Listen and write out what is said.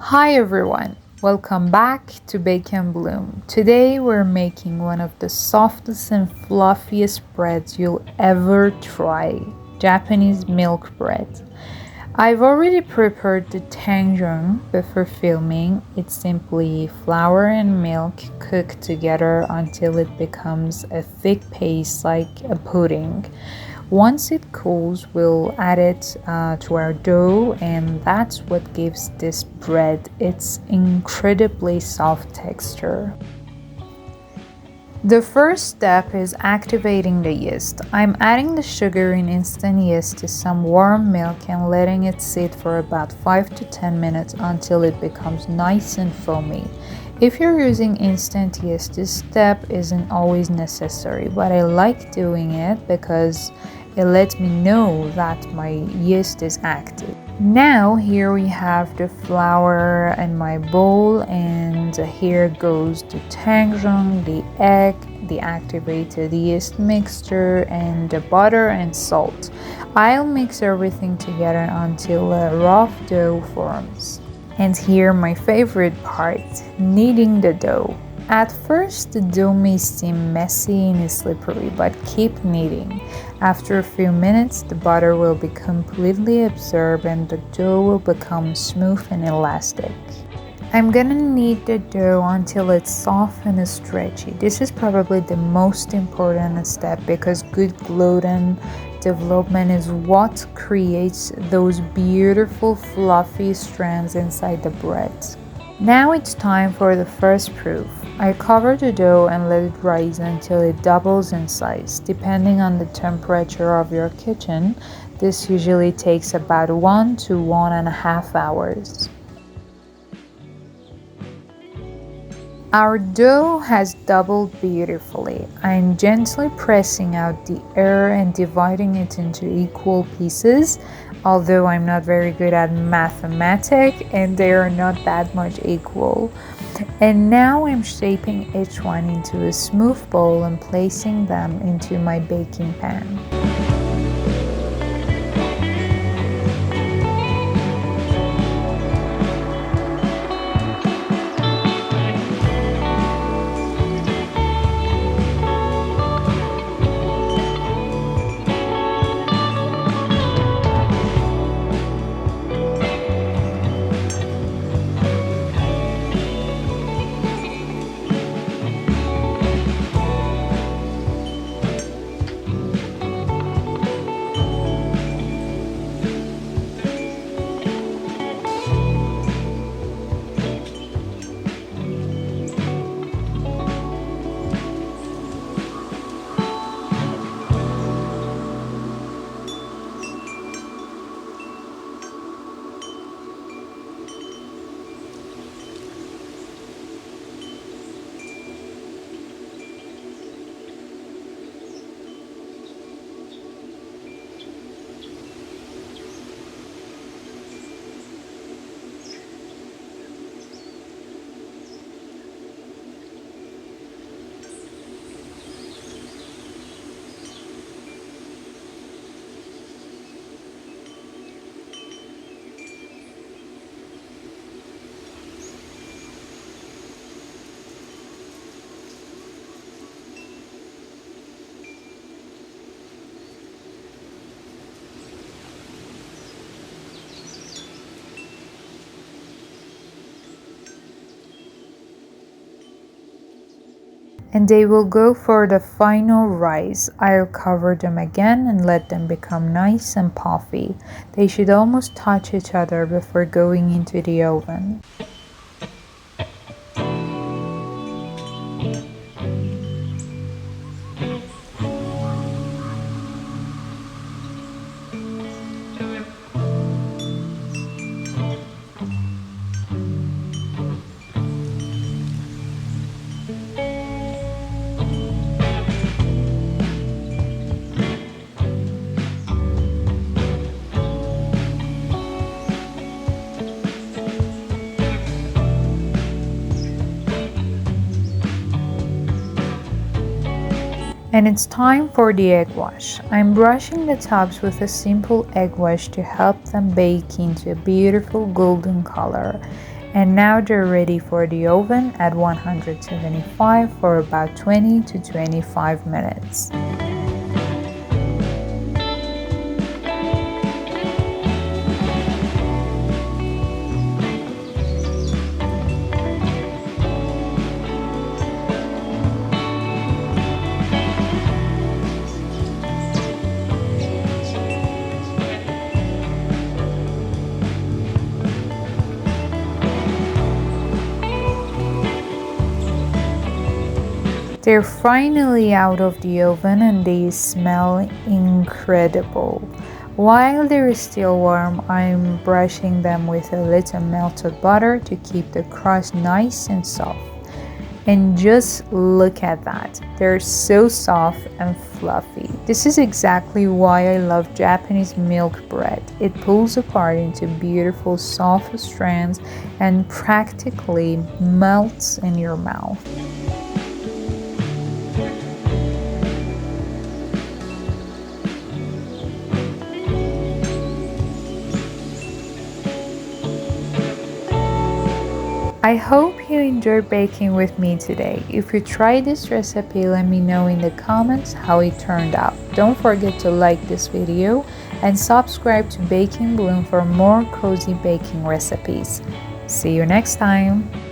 Hi everyone, welcome back to Bake and Bloom. Today we're making one of the softest and fluffiest breads you'll ever try, Japanese milk bread. I've already prepared the Tangzhong before filming. It's simply flour and milk cooked together until it becomes a thick paste like a pudding. Once it cools, we'll add it to our dough, and that's what gives this bread its incredibly soft texture. The first step is activating the yeast. I'm adding the sugar in instant yeast to some warm milk and letting it sit for about 5 to 10 minutes until it becomes nice and foamy. If you're using instant yeast, this step isn't always necessary, but I like doing it because it lets me know that my yeast is active. Now here we have the flour in my bowl, and here goes the Tangzhong, the egg, the activated yeast mixture, and the butter and salt. I'll mix everything together until a rough dough forms. And here my favorite part, kneading the dough. At first, the dough may seem messy and slippery, but keep kneading. After a few minutes, the butter will be completely absorbed and the dough will become smooth and elastic. I'm gonna knead the dough until it's soft and stretchy. This is probably the most important step because good gluten development is what creates those beautiful fluffy strands inside the bread. Now it's time for the first proof. I cover the dough and let it rise until it doubles in size. Depending on the temperature of your kitchen, this usually takes about 1 to 1.5 hours. Our dough has doubled beautifully. I'm gently pressing out the air and dividing it into equal pieces, although I'm not very good at mathematics and they are not that much equal. And now I'm shaping each one into a smooth bowl and placing them into my baking pan. And they will go for the final rise. I'll cover them again and let them become nice and puffy. They should almost touch each other before going into the oven. And it's time for the egg wash. I'm brushing the tops with a simple egg wash to help them bake into a beautiful golden color. And now they're ready for the oven at 175 for about 20 to 25 minutes. They're finally out of the oven and they smell incredible. While they're still warm, I'm brushing them with a little melted butter to keep the crust nice and soft. And just look at that. They're so soft and fluffy. This is exactly why I love Japanese milk bread. It pulls apart into beautiful soft strands and practically melts in your mouth. I hope you enjoyed baking with me today. If you tried this recipe, let me know in the comments how it turned out. Don't forget to like this video and subscribe to Baking Bloom for more cozy baking recipes. See you next time!